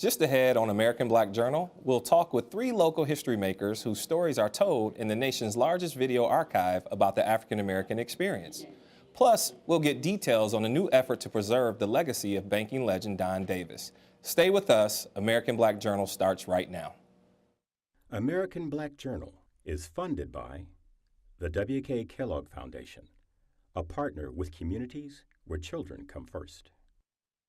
Just ahead on American Black Journal, we'll talk with 3 local history makers whose stories are told in the nation's largest video archive about the African-American experience. Plus, we'll get details on a new effort to preserve the legacy of banking legend Don Davis. Stay with us. American Black Journal starts right now. American Black Journal is funded by the W.K. Kellogg Foundation, a partner with communities where children come first.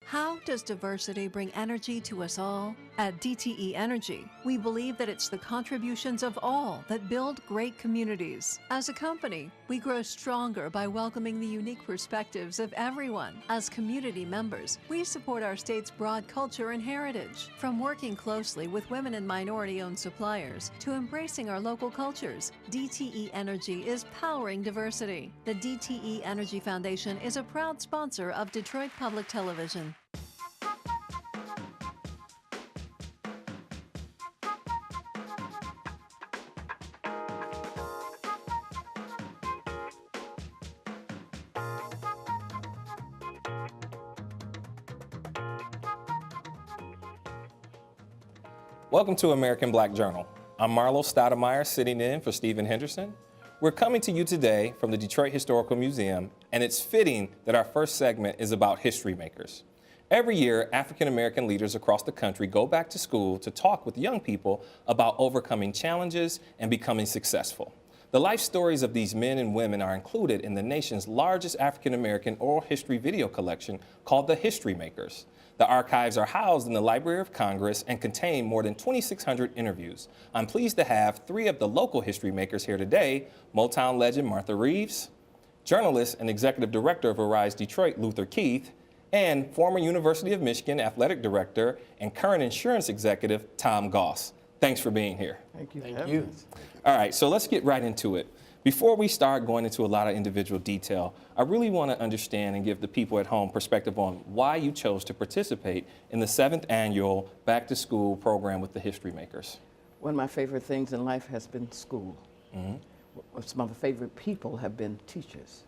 How does diversity bring energy to us all? At DTE Energy, we believe that it's the contributions of all that build great communities. As a company, we grow stronger by welcoming the unique perspectives of everyone. As community members, we support our state's broad culture and heritage. From working closely with women and minority-owned suppliers to embracing our local cultures, DTE Energy is powering diversity. The DTE Energy Foundation is a proud sponsor of Detroit Public Television. Welcome to American Black Journal. I'm Marlo Stoudemire, sitting in for Stephen Henderson. We're coming to you today from the Detroit Historical Museum, and it's fitting that our first segment is about history makers. Every year, African-American leaders across the country go back to school to talk with young people about overcoming challenges and becoming successful. The life stories of these men and women are included in the nation's largest African-American oral history video collection called the HistoryMakers. The archives are housed in the Library of Congress and contain more than 2,600 interviews. I'm pleased to have 3 of the local history makers here today: Motown legend Martha Reeves, journalist and executive director of Arise Detroit Luther Keith, and former University of Michigan athletic director and current insurance executive Tom Goss. Thanks for being here. Thank you. Thank you. All right, so let's get right into it. Before we start going into a lot of individual detail, I really want to understand and give the people at home perspective on why you chose to participate in the 7th annual Back to School program with the History Makers. One of my favorite things in life has been school. Some of my favorite people have been teachers.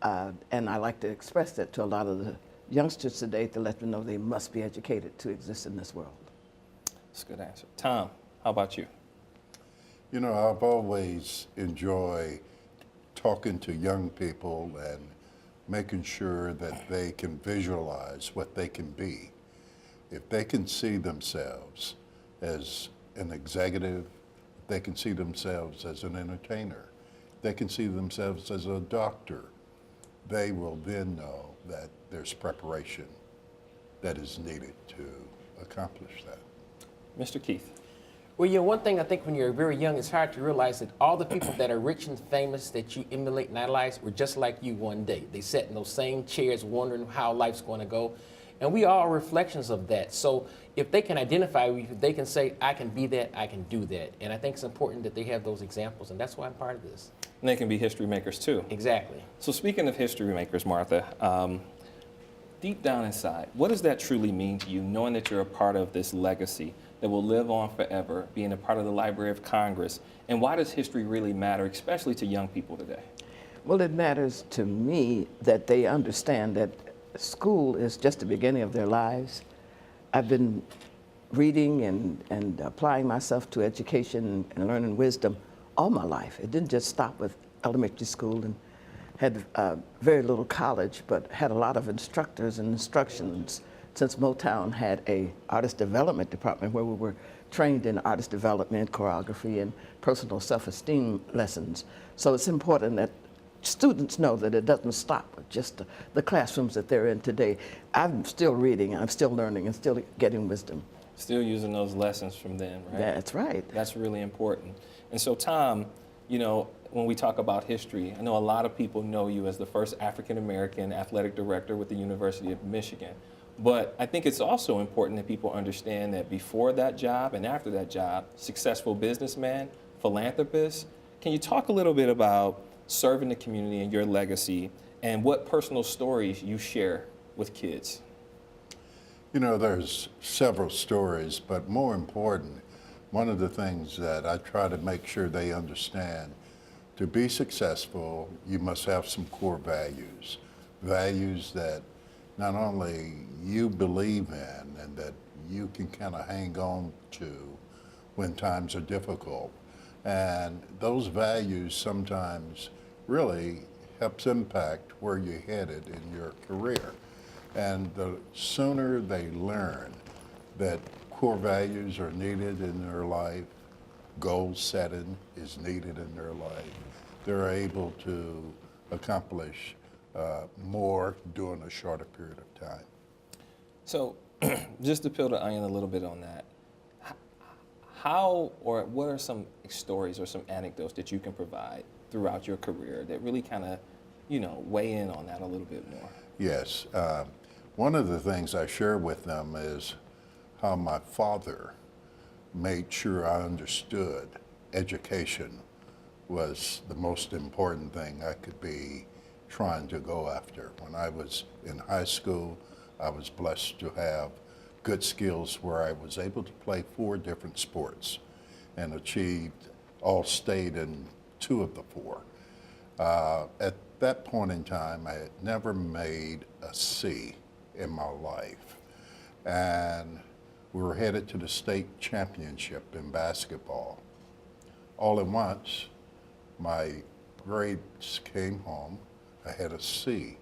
And I like to express that to a lot of the youngsters today to let them know they must be educated to exist in this world. That's a good answer. Tom, how about you? You know, I've always enjoyed talking to young people and making sure that they can visualize what they can be. If they can see themselves as an executive, they can see themselves as an entertainer, they can see themselves as a doctor, they will then know that there's preparation that is needed to accomplish that. Mr. Keith. Well, you know, one thing I think when you're very young, it's hard to realize that all the people that are rich and famous that you emulate and idolize were just like you one day. They sat in those same chairs wondering how life's going to go. And we are reflections of that. So if they can identify, they can say, I can be that, I can do that. And I think it's important that they have those examples, and that's why I'm part of this. And they can be history makers too. Exactly. So speaking of history makers, Martha, deep down inside, what does that truly mean to you, knowing that you're a part of this legacy that will live on forever, being a part of the Library of Congress? And why does history really matter, especially to young people today? Well, it matters to me that they understand that school is just the beginning of their lives. I've been reading and applying myself to education and learning wisdom all my life. It didn't just stop with elementary school, and had very little college, but had a lot of instructors and instructions, since Motown had a artist development department where we were trained in artist development, choreography, and personal self-esteem lessons. So it's important that students know that it doesn't stop with just the classrooms that they're in today. I'm still reading, I'm still learning, and still getting wisdom. Still using those lessons from then, right? That's right. That's really important. And so, Tom, you know, when we talk about history, I know a lot of people know you as the first African-American athletic director with the University of Michigan. But I think it's also important that people understand that before that job and after that job, successful businessman, philanthropist. Can you talk a little bit about serving the community and your legacy and what personal stories you share with kids? You know, there's several stories, but more important, one of the things that I try to make sure they understand, to be successful, you must have some core values. Values that not only you believe in and that you can kind of hang on to when times are difficult. And those values sometimes really helps impact where you're headed in your career. And the sooner they learn that core values are needed in their life, goal setting is needed in their life, they're able to accomplish more during a shorter period of time. So just to peel the onion a little bit on that, how or what are some stories or some anecdotes that you can provide throughout your career that really kind of, weigh in on that a little bit more? Yes. One of the things I share with them is how my father made sure I understood education was the most important thing I could be trying to go after. When I was in high school, I was blessed to have good skills where I was able to play 4 different sports and achieved all-state in 2 of the 4. At that point in time, I had never made a C in my life. And we were headed to the state championship in basketball. All at once, my grades came home. I had a C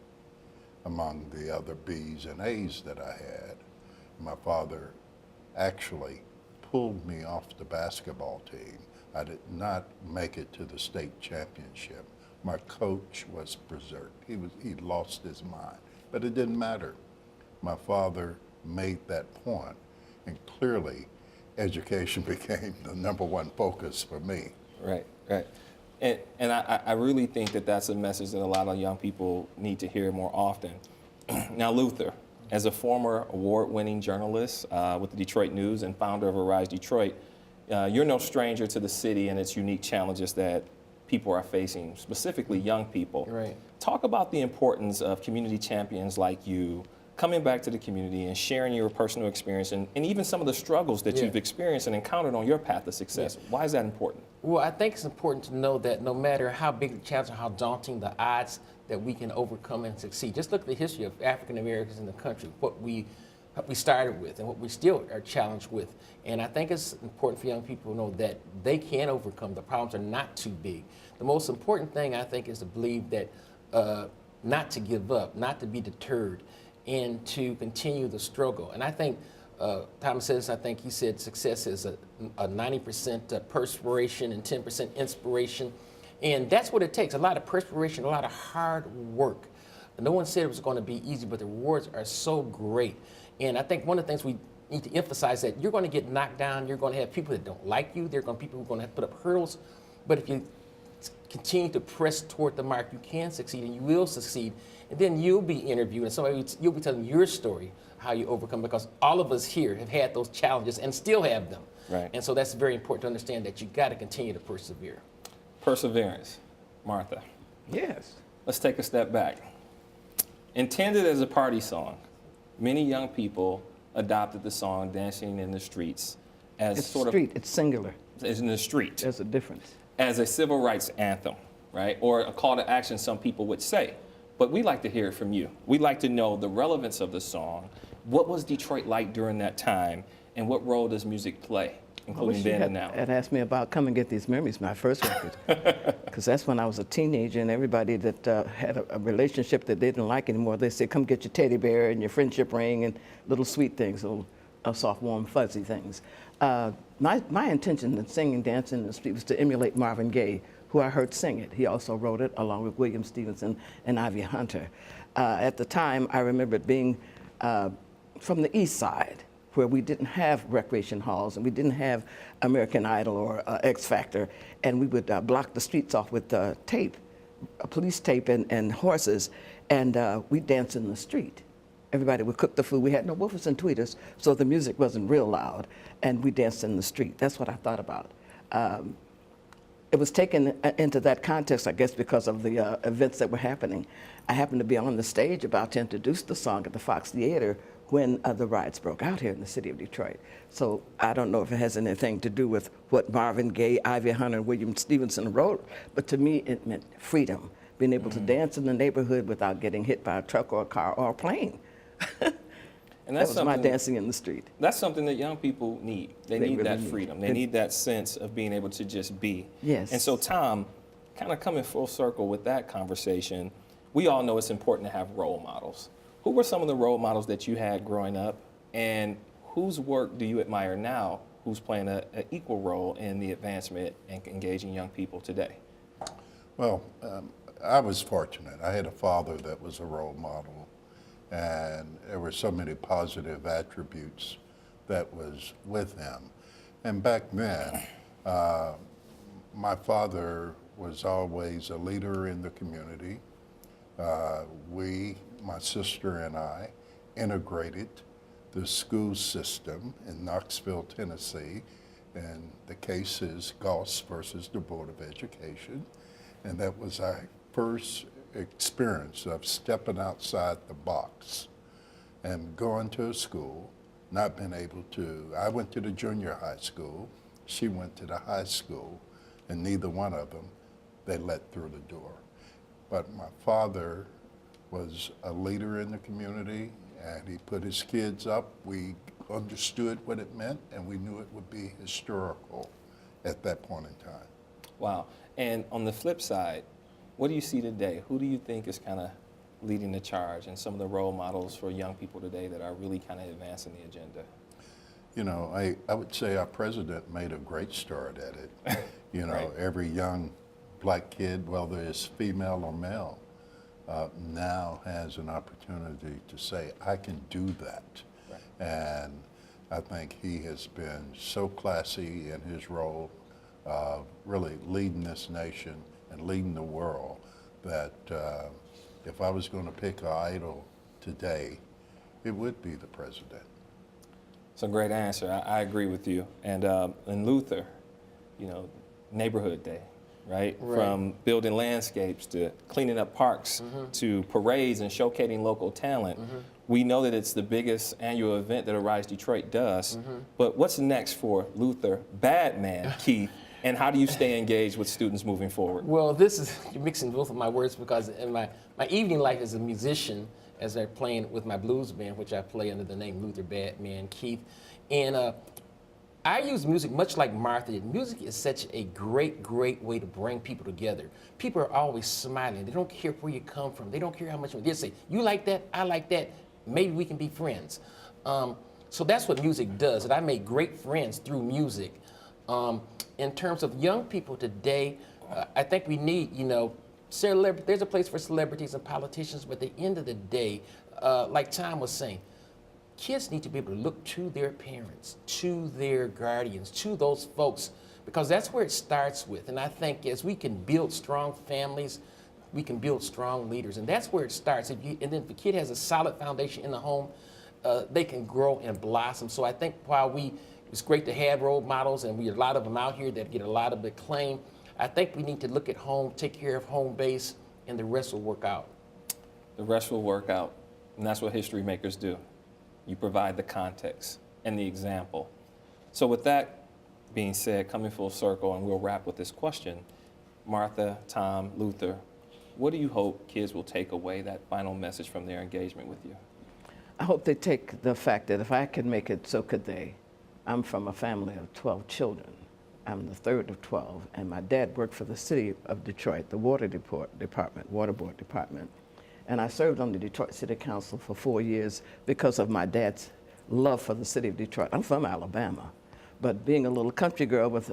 among the other B's and A's that I had. My father actually pulled me off the basketball team. I did not make it to the state championship. My coach was berserk. He lost his mind, but it didn't matter. My father made that point, and clearly education became the #1 focus for me. Right, right. And I really think that that's a message that a lot of young people need to hear more often. Now, Luther, as a former award-winning journalist with the Detroit News and founder of Arise Detroit, you're no stranger to the city and its unique challenges that people are facing, specifically young people. Right. Talk about the importance of community champions like you coming back to the community and sharing your personal experience and even some of the struggles that you've experienced and encountered on your path to success. Why is that important? Well, I think it's important to know that no matter how big the challenge or how daunting the odds, that we can overcome and succeed. Just look at the history of African Americans in the country, what we started with and what we still are challenged with. And I think it's important for young people to know that they can overcome. The problems are not too big. The most important thing, I think, is to believe that not to give up, not to be deterred, and to continue the struggle. And I think Thomas says, I think he said success is a 90% perspiration and 10% inspiration. And that's what it takes, a lot of perspiration, a lot of hard work. No one said it was going to be easy, but the rewards are so great. And I think one of the things we need to emphasize that you're going to get knocked down, you're going to have people that don't like you, there are going to be people who are going to have to put up hurdles, but if you continue to press toward the mark, you can succeed and you will succeed. And then you'll be interviewed and you'll be telling your story, how you overcome, because all of us here have had those challenges and still have them. Right. And so that's very important to understand that you got to continue to persevere. Perseverance. Martha. Yes. Let's take a step back. Intended as a party song, many young people adopted the song Dancing in the Streets as It's sort street, it's singular. as in the street, There's a difference. as a civil rights anthem, right? Or a call to action, some people would say. But we'd like to hear it from you. We'd like to know the relevance of the song. What was Detroit like during that time? And what role does music play, including then and now? Had asked me about Come and Get These Memories, my first record, because that's when I was a teenager, and everybody that had a relationship that they didn't like anymore, they said, come get your teddy bear and your friendship ring and little sweet things, little soft, warm, fuzzy things. My intention in singing Dancing in the Street was to emulate Marvin Gaye, who I heard sing it. He also wrote it along with William Stevenson and Ivy Hunter. At the time, I remember it being from the East Side, where we didn't have recreation halls and we didn't have American Idol or X Factor, and we would block the streets off with tape, police tape and horses, and we'd dance in the street. Everybody would cook the food. We had no woofers and tweeters, so the music wasn't real loud, and we danced in the street. That's what I thought about. It was taken into that context, I guess, because of the events that were happening. I happened to be on the stage about to introduce the song at the Fox Theater when the riots broke out here in the city of Detroit. So I don't know if it has anything to do with what Marvin Gaye, Ivy Hunter, and William Stevenson wrote, but to me it meant freedom, being able to dance in the neighborhood without getting hit by a truck or a car or a plane. And That that's was my something, dancing in the street. that's something that young people need. They need really that need. freedom. They need that sense of being able to just be. Yes. And so, Tom, kind of coming full circle with that conversation, we all know it's important to have role models. Who were some of the role models that you had growing up, and whose work do you admire now who's playing an equal role in the advancement and engaging young people today? Well, I was fortunate. I had a father that was a role model, and there were so many positive attributes that was with him. And back then, my father was always a leader in the community. My sister and I, integrated the school system in Knoxville, Tennessee, and the case is Goss versus the Board of Education. And that was our first experience of stepping outside the box and going to a school, not being able to. I went to the junior high school, she went to the high school, and neither one of them they let through the door. But my father was a leader in the community, and he put his kids up. We understood what it meant, and we knew it would be historical at that point in time. Wow. And on the flip side, what do you see today? Who do you think is kind of leading the charge and some of the role models for young people today that are really kind of advancing the agenda? You know, I would say our president made a great start at it. You know, Right. Every young black kid, whether it's female or male, now has an opportunity to say, I can do that. Right. And I think he has been so classy in his role of really leading this nation and leading the world that if I was going to pick an idol today, it would be the president. It's a great answer. I agree with you. And Luther, you know, Neighborhood Day, right? From building landscapes to cleaning up parks to parades and showcasing local talent. We know that it's the biggest annual event that Arise Detroit does. But what's next for Luther, Badman, Keith, and how do you stay engaged with students moving forward? Well, this is, you're mixing both of my words, because in my evening life as a musician, as I'm playing with my blues band, which I play under the name Luther Badman Keith, and I use music much like Martha did. Music is such a great, great way to bring people together. People are always smiling. They don't care where you come from. They don't care how much. They say, you like that, I like that, maybe we can be friends. So that's what music does, and I make great friends through music. In terms of young people today, I think we need, you know, there's a place for celebrities and politicians, but at the end of the day, like Tom was saying, kids need to be able to look to their parents, to their guardians, to those folks, because that's where it starts with. And I think as we can build strong families, we can build strong leaders, and that's where it starts. And then if the kid has a solid foundation in the home, they can grow and blossom. So I think while it's great to have role models, and we have a lot of them out here that get a lot of acclaim, I think we need to look at home, take care of home base, and the rest will work out. The rest will work out, and that's what history makers do. You provide the context and the example. So with that being said, coming full circle, and we'll wrap with this question, Martha, Tom, Luther, what do you hope kids will take away, that final message from their engagement with you? I hope they take the fact that if I could make it, so could they. I'm from a family of 12 children. I'm the third of 12, and my dad worked for the city of Detroit, the water board department. And I served on the Detroit City Council for 4 years because of my dad's love for the city of Detroit. I'm from Alabama, but being a little country girl with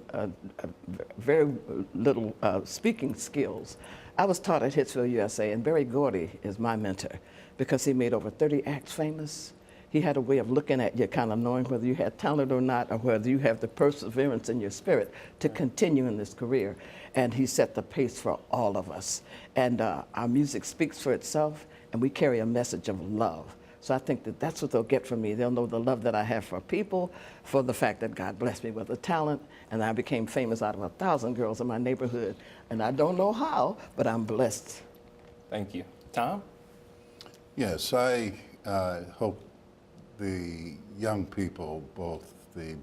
very little speaking skills, I was taught at Hitsville, USA, and Berry Gordy is my mentor because he made over 30 acts famous. He had a way of looking at you, kind of knowing whether you had talent or not, or whether you have the perseverance in your spirit to continue in this career. And he set the pace for all of us. And our music speaks for itself, and we carry a message of love. So I think that that's what they'll get from me. They'll know the love that I have for people, for the fact that God blessed me with a talent, and I became famous out of 1,000 girls in my neighborhood. And I don't know how, but I'm blessed. Thank you. Tom? Yes, I hope the young people, both the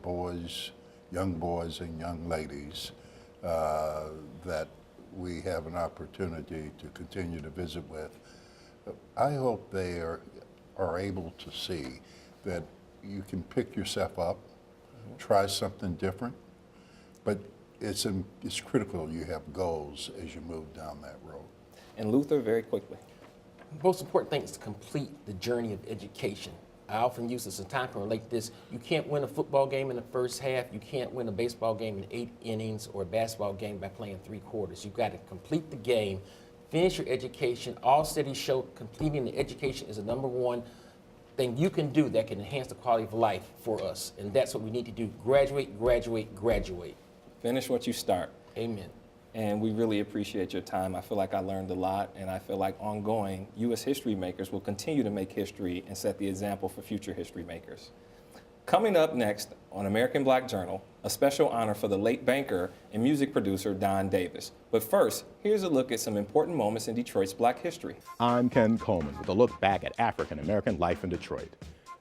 young boys and young ladies, that we have an opportunity to continue to visit with, I hope they are able to see that you can pick yourself up, try something different, but it's critical you have goals as you move down that road. And Luther, very quickly. Most important thing is to complete the journey of education. I often use this as time to relate this. You can't win a football game in the first half. You can't win a baseball game in 8 innings or a basketball game by playing 3 quarters. You've got to complete the game, finish your education. All studies show completing the education is the #1 thing you can do that can enhance the quality of life for us. And that's what we need to do. Graduate, graduate, graduate. Finish what you start. Amen. And we really appreciate your time. I feel like I learned a lot, and I feel like ongoing, you as history makers will continue to make history and set the example for future history makers. Coming up next on American Black Journal, a special honor for the late banker and music producer Don Davis. But first, here's a look at some important moments in Detroit's Black history. I'm Ken Coleman with a look back at African-American life in Detroit.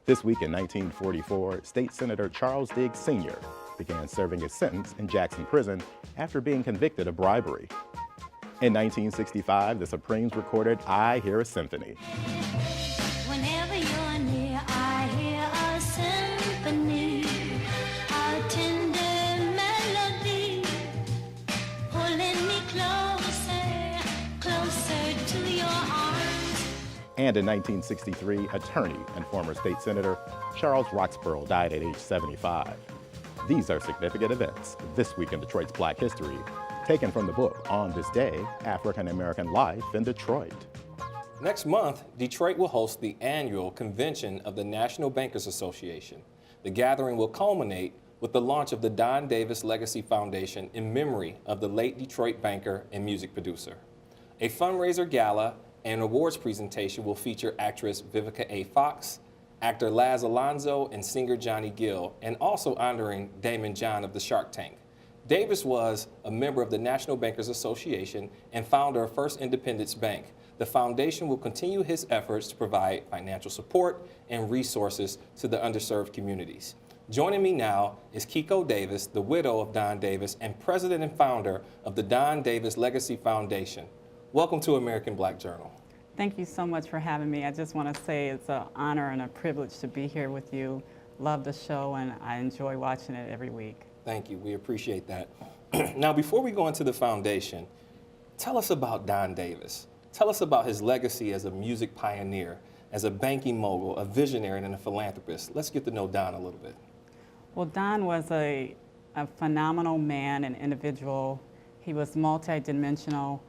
This week in 1944, State Senator Charles Diggs Sr. began serving his sentence in Jackson Prison after being convicted of bribery. In 1965, the Supremes recorded I Hear a Symphony. Whenever you're near, I hear a symphony, a tender melody, pulling me closer, closer to your arms. And in 1963, attorney and former state senator Charles Roxborough died at age 75. These are significant events this week in Detroit's Black history, taken from the book On This Day, African-American Life in Detroit. Next month, Detroit will host the annual convention of the National Bankers Association. The gathering will culminate with the launch of the Don Davis Legacy Foundation in memory of the late Detroit banker and music producer. A fundraiser gala and awards presentation will feature actress Vivica A. Fox, actor Laz Alonso, and singer Johnny Gill, and also honoring Damon John of the Shark Tank. Davis was a member of the National Bankers Association and founder of First Independence Bank. The foundation will continue his efforts to provide financial support and resources to the underserved communities. Joining me now is Kiko Davis, the widow of Don Davis and president and founder of the Don Davis Legacy Foundation. Welcome to American Black Journal. Thank you so much for having me. I just want to say it's an honor and a privilege to be here with you. Love the show, and I enjoy watching it every week. Thank you. We appreciate that. Now, before we go into the foundation, tell us about Don Davis. Tell us about his legacy as a music pioneer, as a banking mogul, a visionary, and a philanthropist. Let's get to know Don a little bit. Well, Don was a phenomenal man and individual. He was multidimensional.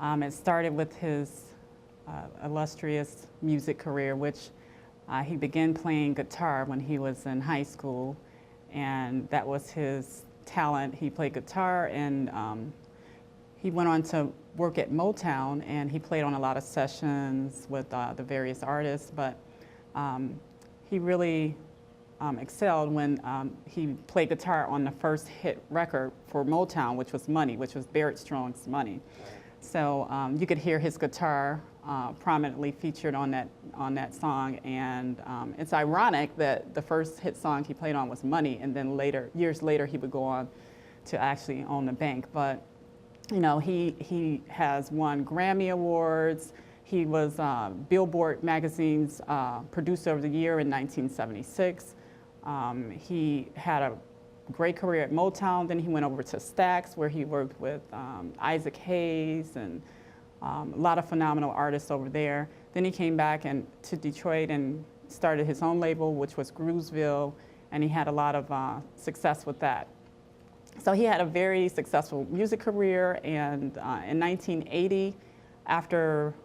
It started with his illustrious music career, which he began playing guitar when he was in high school, and that was his talent. He played guitar, and he went on to work at Motown, and he played on a lot of sessions with the various artists, but he really excelled when he played guitar on the first hit record for Motown, which was Money, which was Barrett Strong's Money. So you could hear his guitar prominently featured on that song, and it's ironic that the first hit song he played on was Money, and then years later, he would go on to actually own the bank. But you know, he has won Grammy Awards. He was Billboard Magazine's Producer of the Year in 1976. He had a great career at Motown. Then he went over to Stax, where he worked with Isaac Hayes and a lot of phenomenal artists over there. Then he came back to Detroit and started his own label, which was Groovesville, and he had a lot of success with that. So he had a very successful music career, and in 1980, after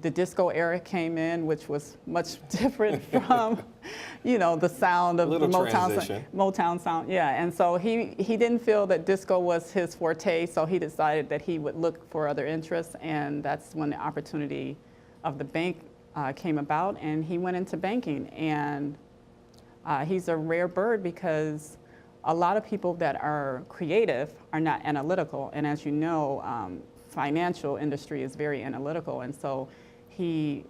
the disco era came in, which was much different from, you know, the sound of the Motown sound. Yeah, and so he didn't feel that disco was his forte, so he decided that he would look for other interests, and that's when the opportunity of the bank came about, and he went into banking. And he's a rare bird because a lot of people that are creative are not analytical, and as you know, financial industry is very analytical, and so he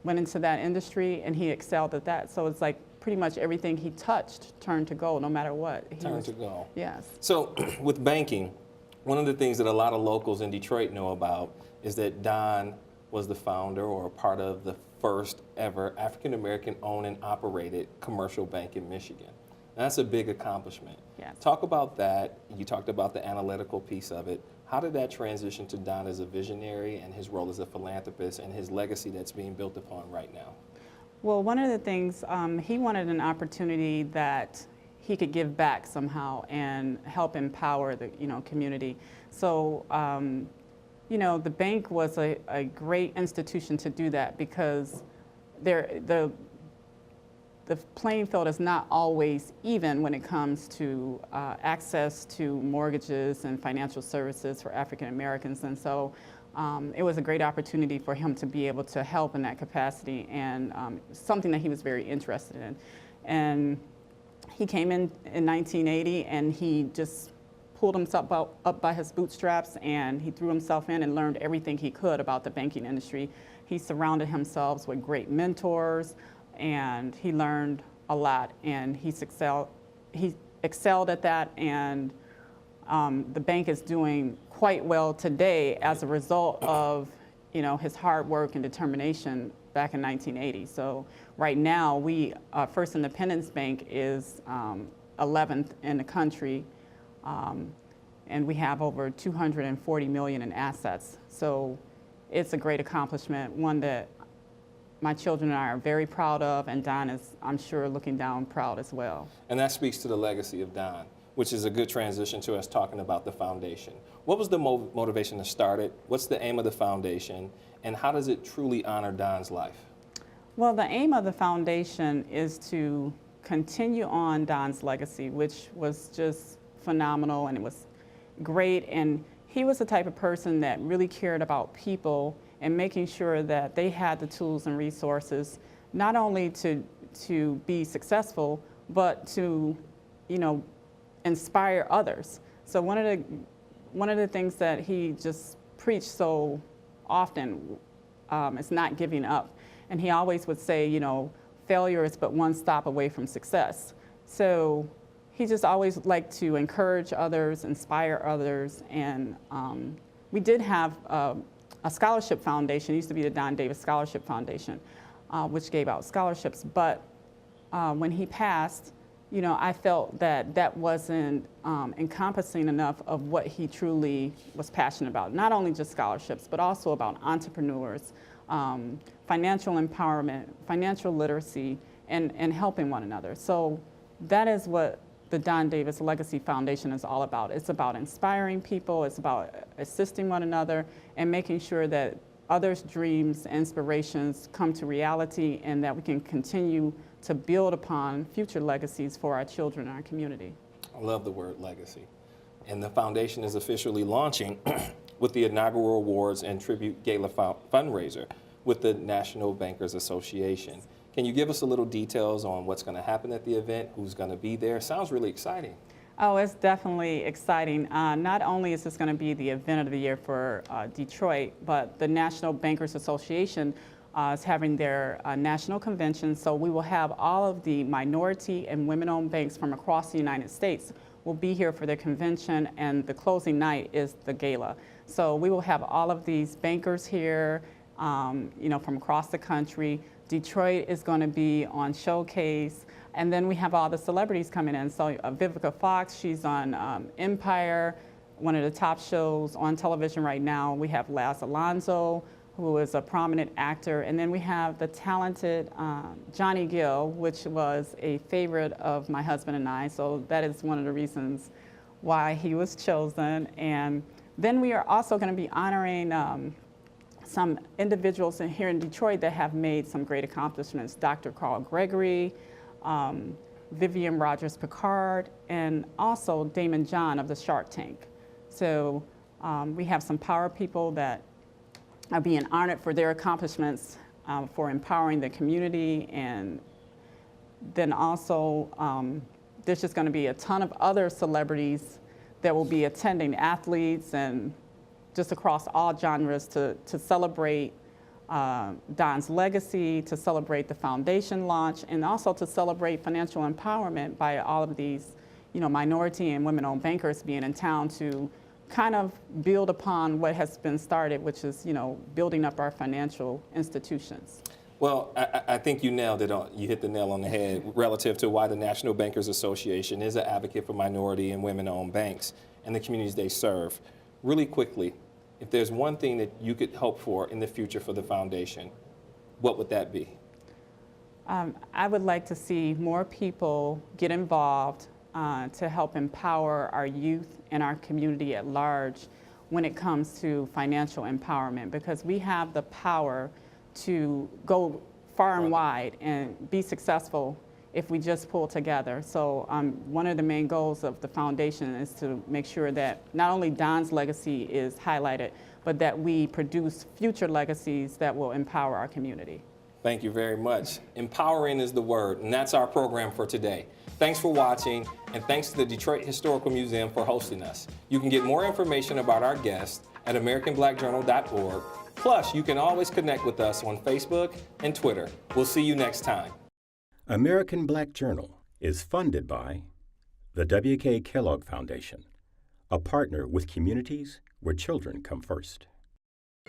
went into that industry and he excelled at that. So it's like pretty much everything he touched turned to gold, no matter what. Turned to gold. Yes. So with banking, one of the things that a lot of locals in Detroit know about is that Don was the founder or a part of the first ever African-American owned and operated commercial bank in Michigan. And that's a big accomplishment. Yes. Talk about that. You talked about the analytical piece of it. How did that transition to Don as a visionary and his role as a philanthropist and his legacy that's being built upon right now? Well, one of the things, he wanted an opportunity that he could give back somehow and help empower the community. So, the bank was a great institution to do that because the playing field is not always even when it comes to access to mortgages and financial services for African Americans. And so it was a great opportunity for him to be able to help in that capacity, and something that he was very interested in. And he came in 1980 and he just pulled himself up by his bootstraps, and he threw himself in and learned everything he could about the banking industry. He surrounded himself with great mentors, and he learned a lot, and he excelled at that, and the bank is doing quite well today as a result of his hard work and determination back in 1980. So right now, First Independence Bank is 11th in the country, and we have over 240 million in assets. So it's a great accomplishment, one that my children and I are very proud of, and Don is, I'm sure, looking down proud as well. And that speaks to the legacy of Don, which is a good transition to us talking about the foundation. What was the motivation to start it? What's the aim of the foundation? And how does it truly honor Don's life? Well, the aim of the foundation is to continue on Don's legacy, which was just phenomenal, and it was great. And he was the type of person that really cared about people and making sure that they had the tools and resources, not only to be successful, but to, inspire others. So one of the things that he just preached so often is not giving up. And he always would say, failure is but one stop away from success. So he just always liked to encourage others, inspire others, and we did have a scholarship foundation. It used to be the Don Davis Scholarship Foundation, which gave out scholarships. But when he passed, I felt that wasn't encompassing enough of what he truly was passionate about. Not only just scholarships, but also about entrepreneurs, financial empowerment, financial literacy, and helping one another. So that is what the Don Davis Legacy Foundation is all about. It's about inspiring people, it's about assisting one another, and making sure that others' dreams and inspirations come to reality, and that we can continue to build upon future legacies for our children and our community. I love the word legacy. And the foundation is officially launching with the inaugural awards and tribute gala fundraiser with the National Bankers Association. Can you give us a little details on what's going to happen at the event, who's going to be there? Sounds really exciting. Oh, it's definitely exciting. Not only is this going to be the event of the year for Detroit, but the National Bankers Association is having their national convention. So we will have all of the minority and women-owned banks from across the United States will be here for their convention, and the closing night is the gala. So we will have all of these bankers here, from across the country. Detroit is going to be on showcase, and then we have all the celebrities coming in. So Vivica Fox, she's on Empire, one of the top shows on television right now. We have Laz Alonso, who is a prominent actor, and then we have the talented Johnny Gill, which was a favorite of my husband and I. So that is one of the reasons why he was chosen. And then we are also going to be honoring some individuals here in Detroit that have made some great accomplishments. Dr. Carl Gregory, Vivian Rogers-Picard, and also Damon John of the Shark Tank. So we have some power people that are being honored for their accomplishments for empowering the community. And then also there's just going to be a ton of other celebrities that will be attending, athletes and just across all genres to celebrate Don's legacy, to celebrate the foundation launch, and also to celebrate financial empowerment by all of these, minority and women-owned bankers being in town to kind of build upon what has been started, which is, building up our financial institutions. Well, I think you nailed it on. You hit the nail on the head relative to why the National Bankers Association is an advocate for minority and women-owned banks and the communities they serve. Really quickly, if there's one thing that you could hope for in the future for the foundation, what would that be? I would like to see more people get involved to help empower our youth and our community at large when it comes to financial empowerment, because we have the power to go far and wide and be successful if we just pull together. So one of the main goals of the foundation is to make sure that not only Don's legacy is highlighted, but that we produce future legacies that will empower our community. Thank you very much. Empowering is the word, and that's our program for today. Thanks for watching, and thanks to the Detroit Historical Museum for hosting us. You can get more information about our guests at AmericanBlackJournal.org. Plus, you can always connect with us on Facebook and Twitter. We'll see you next time. American Black Journal is funded by the W.K. Kellogg Foundation, a partner with communities where children come first.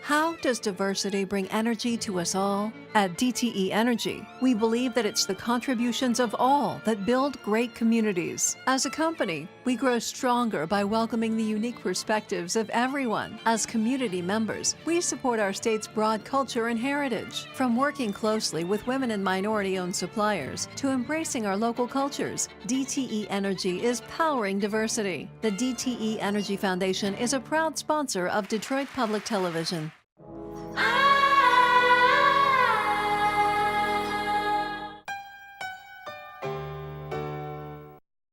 How does diversity bring energy to us all? At DTE Energy, we believe that it's the contributions of all that build great communities. As a company, we grow stronger by welcoming the unique perspectives of everyone. As community members, we support our state's broad culture and heritage. From working closely with women and minority-owned suppliers to embracing our local cultures, DTE Energy is powering diversity. The DTE Energy Foundation is a proud sponsor of Detroit Public Television.